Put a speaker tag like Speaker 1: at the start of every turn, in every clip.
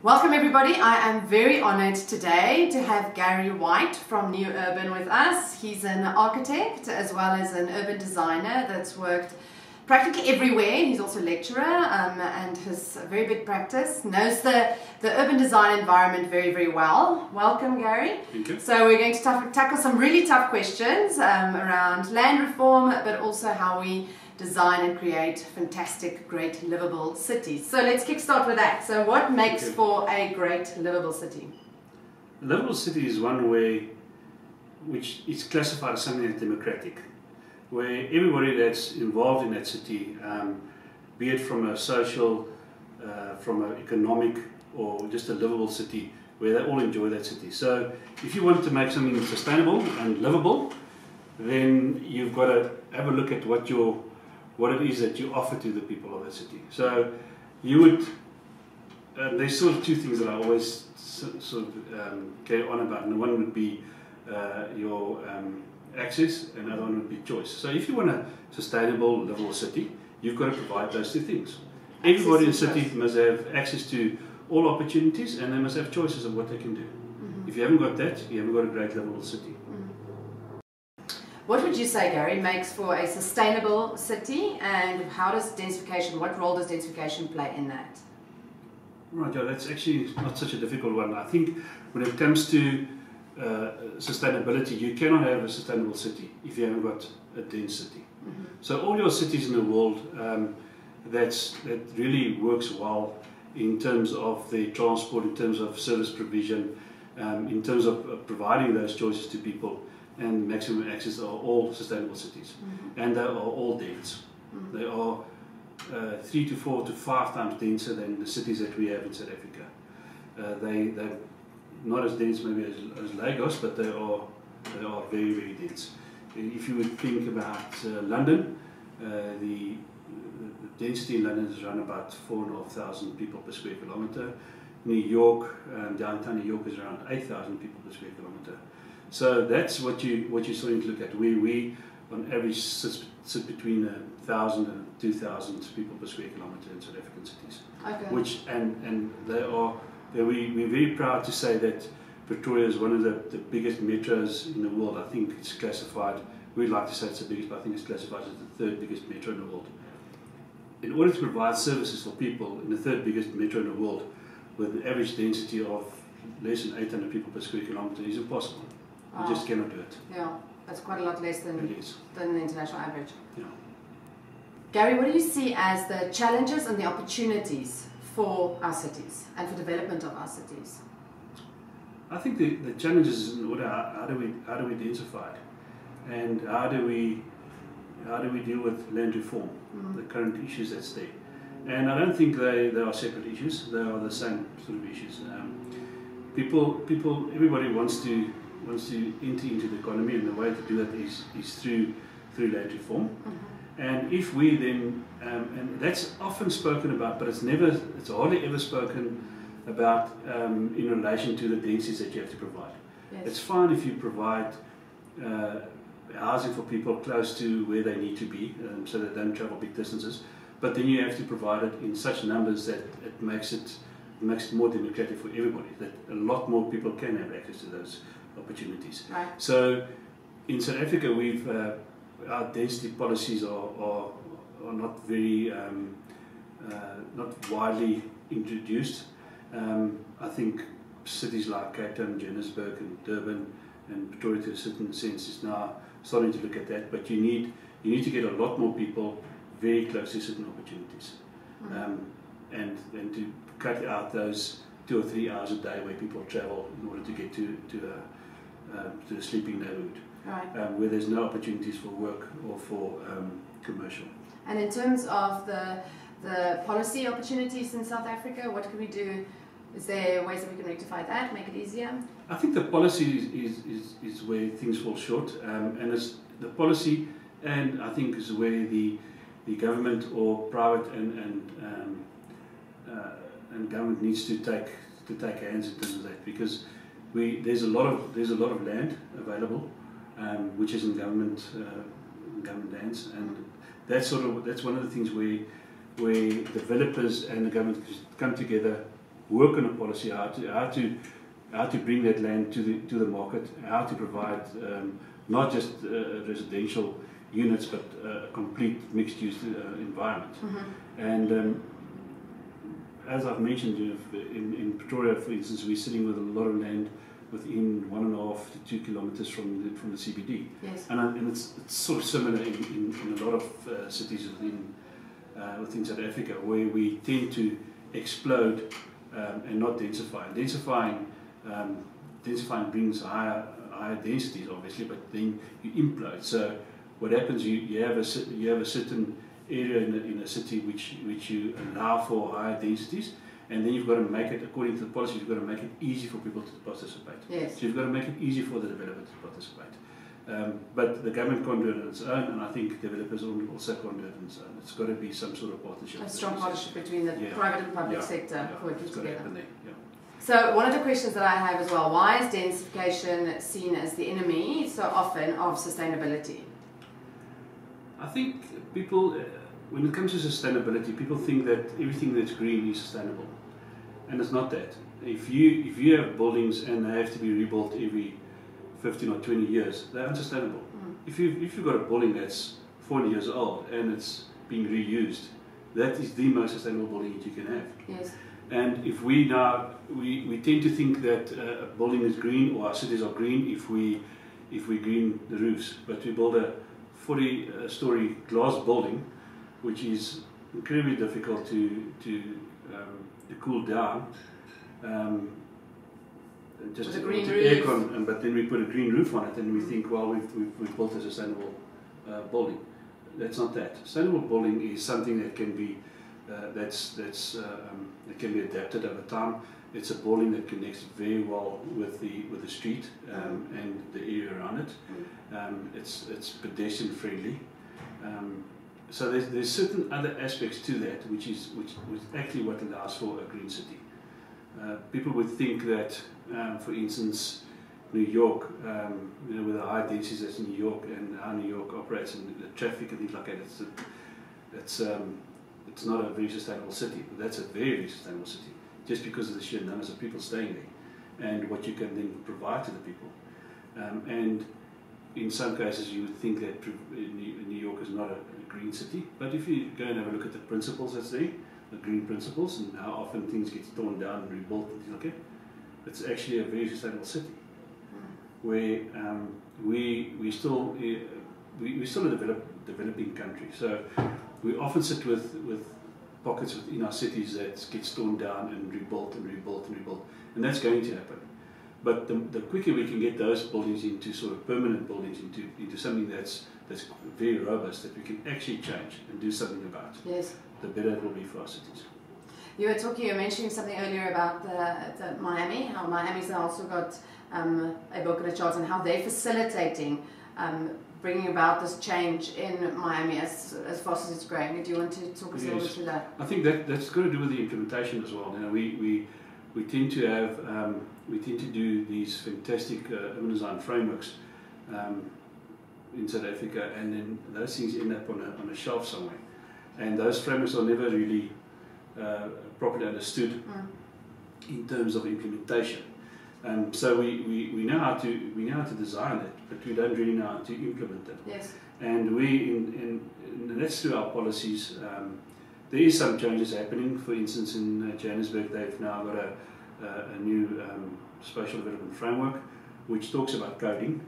Speaker 1: Welcome everybody. I am very honoured today to have Gary White from New Urban with us. He's an architect as well as an urban designer that's worked practically everywhere. He's also a lecturer and has a very big practice, knows the urban design environment very well. Welcome Gary.
Speaker 2: Thank you.
Speaker 1: So we're going to tackle some really tough questions around land reform, but also how we design and create fantastic, great, livable cities. So let's kickstart with that. So what makes for a great, livable city?
Speaker 2: A livable city is one way which is classified as something that's democratic, where everybody that's involved in that city, be it from a social, from an economic, or just a livable city, where they all enjoy that city. So if you want to make something sustainable and livable, then you've got to have a look at what it is that you offer to the people of the city. So you would, there's sort of two things that I always sort of carry on about, and one would be your access, and the other one would be choice. So if you want a sustainable, livable city, you've got to provide those two things. Everybody in the city must have access to all opportunities, and they must have choices of what they can do. If you haven't got that, you haven't got a great, livable city.
Speaker 1: What would you say, Gary, makes for a sustainable city, and how does densification, what role does densification play in that?
Speaker 2: Right, yeah, that's actually not such a difficult one. I think when it comes to sustainability, you cannot have a sustainable city if you haven't got a dense city. So all your cities in the world that really works well in terms of the transport, in terms of service provision, in terms of providing those choices to people, and maximum access are all sustainable cities, and they are all dense. They are 3 to 4 to 5 times denser than the cities that we have in South Africa. They're not as dense maybe as Lagos, but they are very dense. If you would think about London, the density in London is around about 4,500 people per square kilometre. New York, downtown New York, is around 8,000 people per square kilometre. So that's what you're starting to look at. We on average sit between 1,000 and 2,000 people per square kilometre in South African cities.
Speaker 1: Okay.
Speaker 2: Which and we're very proud to say that Pretoria is one of the biggest metros in the world. I think it's classified. We'd like to say it's the biggest, but I think it's classified as the 3rd biggest metro in the world. In order to provide services for people in the 3rd biggest metro in the world, with an average density of less than 800 people per square kilometre, is impossible. You just cannot do it.
Speaker 1: Yeah, that's quite a lot less than the international average.
Speaker 2: Yeah.
Speaker 1: Gary, what do you see as the challenges and the opportunities for our cities and for development of our cities?
Speaker 2: I think the challenges is in order how do we densify it, and how do we deal with land reform, the current issues that's there. And I don't think they are separate issues. They are the same sort of issues. Everybody wants to enter into the economy, and the way to do that is through land reform. And if we then, and that's often spoken about, but it's hardly ever spoken about in relation to the densities that you have to provide. Yes. It's fine if you provide housing for people close to where they need to be, so they don't travel big distances, but then you have to provide it in such numbers that it makes it more democratic for everybody, that a lot more people can have access to those opportunities.
Speaker 1: Right.
Speaker 2: So in South Africa, our density policies are not very not widely introduced. I think cities like Cape Town, Johannesburg, and Durban, and Pretoria, to a certain sense, is now starting to look at that. But you need to get a lot more people very close to certain opportunities, and to cut out those 2 or 3 hours a day where people travel in order to get to a sleeping neighbourhood, where there's no opportunities for work or for commercial.
Speaker 1: And in terms of the policy opportunities in South Africa, what can we do? Is there ways that we can rectify that, make it easier? I
Speaker 2: think the policy is where things fall short, and it's the policy, and I think is where the government or private and government needs to take hands in terms of that, because there's a lot of land available, which is in government lands, and that's one of the things where developers and the government come together, work on a policy, how to bring that land to the market, how to provide not just residential units, but a complete mixed-use environment. And as I've mentioned, in Pretoria, for instance, we're sitting with a lot of land within 1.5 to 2 kilometers from the CBD.
Speaker 1: Yes.
Speaker 2: And it's sort of similar in a lot of cities within South Africa, where we tend to explode and not densify. Densifying brings higher densities, obviously, but then you implode. So what happens? You have a certain area in a city which you allow for higher densities, and then you've got to make it, according to the policy, you've got to make it easy for people to participate.
Speaker 1: Yes.
Speaker 2: So you've got to make it easy for the developer to participate. But the government can't do it on its own, and I think developers also can't do it on its own. It's got to be some sort of partnership.
Speaker 1: A strong partnership between the private and public sector working together. So one of the questions that I have as well, why is densification seen as the enemy so often of sustainability? I
Speaker 2: think people, when it comes to sustainability, people think that everything that's green is sustainable, and it's not that. If you have buildings and they have to be rebuilt every 15 or 20 years, they're unsustainable. If you've got a building that's 40 years old and it's being reused, that is the most sustainable building that you can have.
Speaker 1: Yes. And
Speaker 2: if we tend to think that a building is green, or our cities are green if we green the roofs, but we build a 40-story glass building, which is incredibly difficult to cool down. Just
Speaker 1: with a green
Speaker 2: roof.
Speaker 1: Aircon,
Speaker 2: but then we put a green roof on it, and we think, well, we've built a sustainable building. That's not that. Sustainable building is something that can be that can be adapted over time. It's a building that connects very well with the street and the area around it. It's pedestrian friendly. So there's certain other aspects to that which is actually what allows for a green city. People would think that, for instance, New York, with the high densities that's in New York and how New York operates and the traffic and things like that, it's not a very sustainable city. But that's a very, very sustainable city, just because of the sheer numbers of people staying there and what you can then provide to the people. And in some cases, you would think that New York is not a green city, but if you go and have a look at the principles that's there, the green principles, and how often things get torn down and rebuilt and things like that, it's actually a very sustainable city, where we're still a developing country. So we often sit with pockets within our cities that get torn down and rebuilt and rebuilt and rebuilt, and that's going to happen. But the quicker we can get those buildings into sort of permanent buildings, into something that's very robust, that we can actually change and do something about,
Speaker 1: yes,
Speaker 2: the better it will be for our cities.
Speaker 1: You were mentioning something earlier about the Miami, how Miami's also got a book and a charter, and how they're facilitating bringing about this change in Miami as fast as it's growing. Do you want to talk us a little bit through that?
Speaker 2: I think that's got to do with the implementation as well. You know, we tend to have we tend to do these fantastic urban design frameworks in South Africa, and then those things end up on a shelf somewhere, and those frameworks are never really properly understood in terms of implementation. So we know how to design it, but we don't really know how to implement it.
Speaker 1: Yes.
Speaker 2: And and that's through our policies. There is some changes happening. For instance, in Johannesburg, they've now got a new spatial development framework, which talks about coding,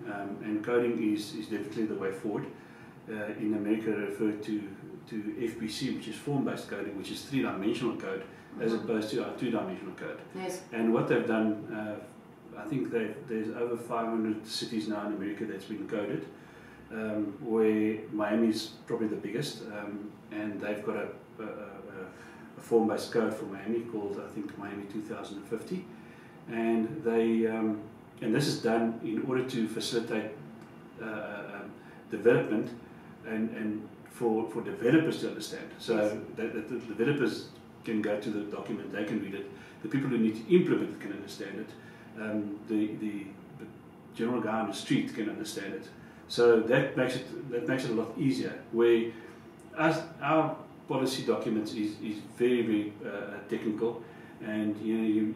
Speaker 2: and coding is definitely the way forward. In America, they refer to FBC, which is form-based coding, which is three-dimensional code, as opposed to our two-dimensional code.
Speaker 1: Yes.
Speaker 2: And what they've done, I think there's over 500 cities now in America that's been coded, where Miami's probably the biggest, and they've got a form-based code for Miami called, I think, Miami 2050, and this is done in order to facilitate development and for developers to understand. So that the developers can go to the document, they can read it. The people who need to implement it can understand it. The general guy on the street can understand it. So that makes it a lot easier. Where our policy documents is very, very technical, and you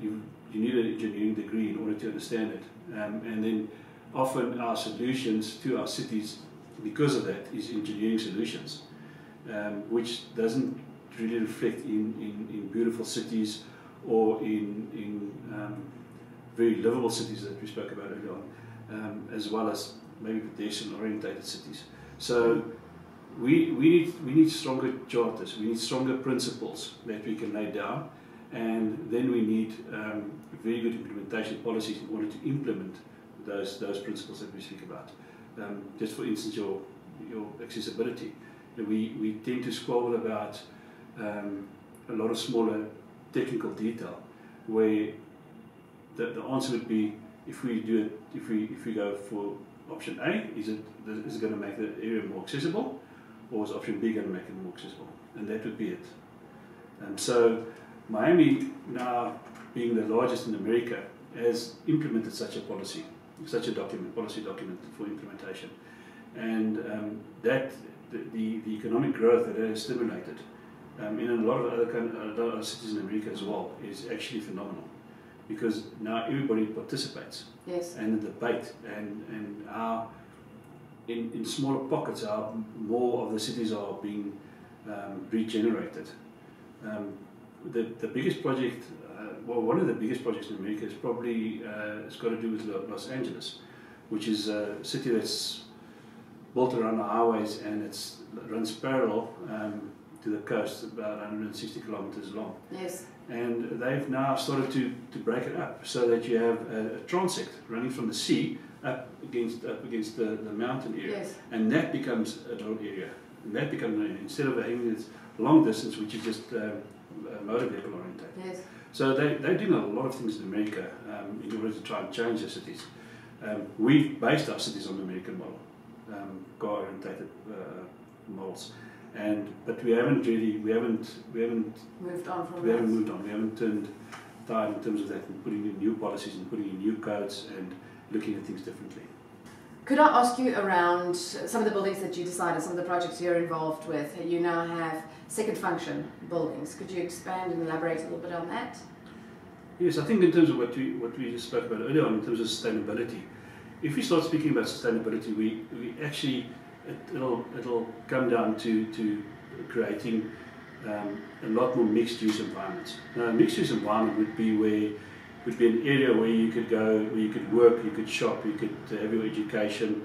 Speaker 2: need an engineering degree in order to understand it. And then often our solutions to our cities, because of that, is engineering solutions, which doesn't really reflect in beautiful cities or in very livable cities that we spoke about earlier on, as well as maybe pedestrian-orientated cities. So we need stronger charters, we need stronger principles that we can lay down, and then we need very good implementation policies in order to implement those principles that we speak about. Just for instance, your accessibility. We tend to squabble about a lot of smaller technical detail, where the answer would be, if we go for option A, is it going to make the area more accessible, or is option B going to make it more accessible? And that would be it. So Miami, now being the largest in America, has implemented such a policy, such a policy document for implementation, and that the economic growth that it has stimulated in a lot of other cities in America as well is actually phenomenal, because now everybody participates.
Speaker 1: Yes. And
Speaker 2: the debate, and how in smaller pockets how more of the cities are being regenerated. The biggest project, well, one of the biggest projects in America is probably it's got to do with Los Angeles, which is a city that's built around the highways, and it runs parallel to the coast, about 160 kilometers long.
Speaker 1: Yes.
Speaker 2: And they've now started to break it up so that you have a transect running from the sea up against the mountain area. Yes. And that becomes a little area. And that becomes, instead of having this long distance, which is just motor vehicle oriented.
Speaker 1: Yes.
Speaker 2: So they're doing a lot of things in America in order to try and change their cities. We've based our cities on the American model, car orientated models. But we haven't moved on. We haven't turned tide in terms of that, and putting in new policies and putting in new codes and looking at things differently.
Speaker 1: Could I ask you around some of the buildings that you decided, some of the projects you're involved with? You now have second function buildings. Could you expand and elaborate a little bit on that?
Speaker 2: Yes, I think in terms of what we just spoke about earlier on, in terms of sustainability, if we start speaking about sustainability, we actually it'll come down to creating a lot more mixed-use environments. Now, a mixed-use environment would be an area where you could go, where you could work, you could shop, you could have your education,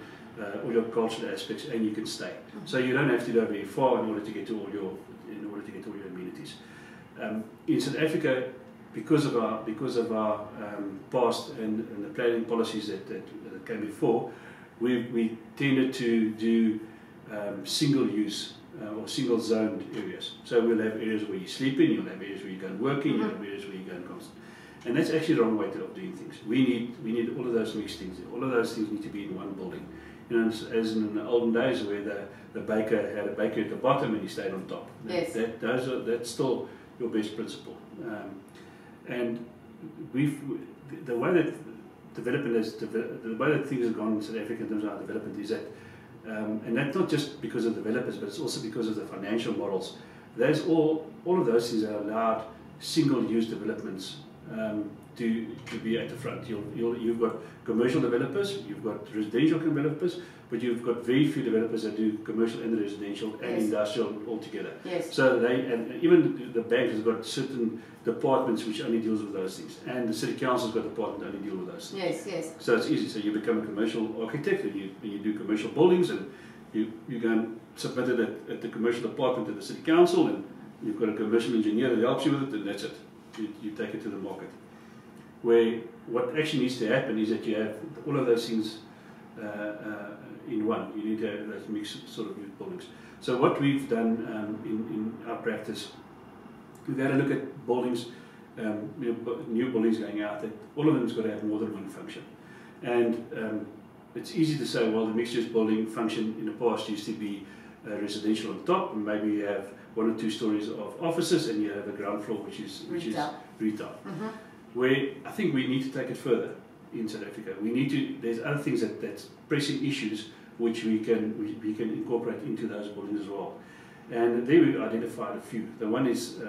Speaker 2: all your cultural aspects, and you can stay. Mm-hmm. So you don't have to go very far in order to get to all your amenities. In South Africa, because of our past and the planning policies that came before, we tended to do single use or single zoned areas. So we'll have areas where you sleep in, you'll have areas where you go and work in, you'll have areas where you go and constant. And that's actually the wrong way of doing things. We need all of those mixed things. All of those things need to be in one building. You know, as in the olden days where the baker had a baker at the bottom and he stayed on top.
Speaker 1: Yes.
Speaker 2: That's still your best principle. And the way that the way that things have gone in South Africa in terms of our development is that, and that's not just because of developers, but it's also because of the financial models. There's all of those things that allowed single-use developments to be at the front. You've got commercial developers, you've got residential developers, but you've got very few developers that do commercial and residential and industrial all together.
Speaker 1: Yes.
Speaker 2: So and even the bank has got certain departments which only deals with those things, and the city council's got a department that only deal with those things.
Speaker 1: Yes, yes.
Speaker 2: So it's easy. So you become a commercial architect, and you do commercial buildings, and you go and submit it at the commercial department at the city council, and you've got a commercial engineer that helps you with it, and that's it. You take it to the market. Where what actually needs to happen is that you have all of those things in one. You need to have those mixed sort of buildings. So what we've done in our practice, we've had a look at buildings, new buildings going out, that all of them's got to have more than one function. And it's easy to say, well, the mixed-use building function in the past used to be residential on top, and maybe you have 1 or 2 stories of offices, and you have a ground floor which is retail. Mm-hmm. Where I think we need to take it further in South Africa. There's other things that's pressing issues which we can incorporate into those buildings as well. And there we identified a few. The one is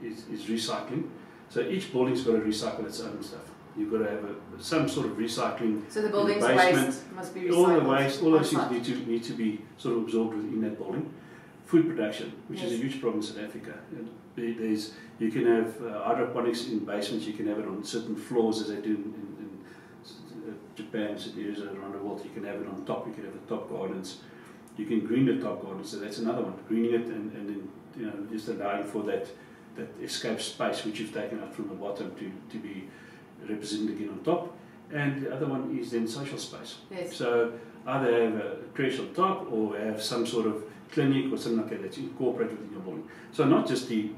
Speaker 2: recycling. So each building's got to recycle its own stuff. You've got to have some sort of recycling.
Speaker 1: So the building's
Speaker 2: basement.
Speaker 1: waste must be recycled.
Speaker 2: All the waste, all those things need to be sort of absorbed within that building. Food production, which is a huge problem in South Africa. You can have hydroponics in basements. You can have it on certain floors, as they do in Japan, certain areas around the world. You can have it on top. You can have the top gardens. You can green the top gardens. So that's another one. Greening it and then just allowing for that escape space which you've taken out from the bottom to be represented again on top. And the other one is then social space.
Speaker 1: Yes.
Speaker 2: So either have a creche on top or have some sort of clinic or something like that that's incorporated within your building. So not just the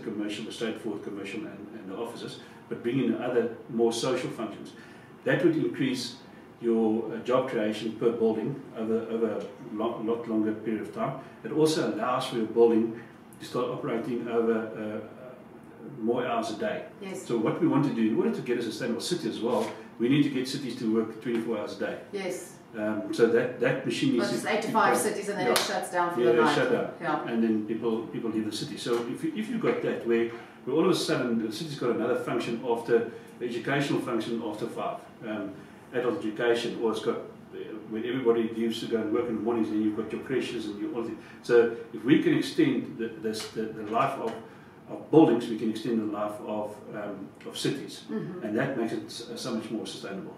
Speaker 2: commercial, the straightforward commercial and the offices, but bring in other more social functions. That would increase your job creation per building over a lot longer period of time. It also allows for your building to start operating over more hours a day.
Speaker 1: Yes.
Speaker 2: So what we want to do, in order to get a sustainable city as well, we need to get cities to work 24 hours a day.
Speaker 1: Yes.
Speaker 2: So that machine
Speaker 1: needs to 8 to 5 cities, and then it shuts down for the night.
Speaker 2: Shut down. And then people leave the city. So if you've got that, where all of a sudden the city's got another function after the educational function after 5, adult education, or it's got when everybody leaves to go and work in the mornings, and you've got your creches and all things. So if we can extend the life of buildings, we can extend the life of cities, and that makes it so much more sustainable.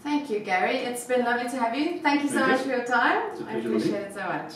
Speaker 1: Thank you, Gary. It's been lovely to have you. Thank you so much for your time. I appreciate it so much.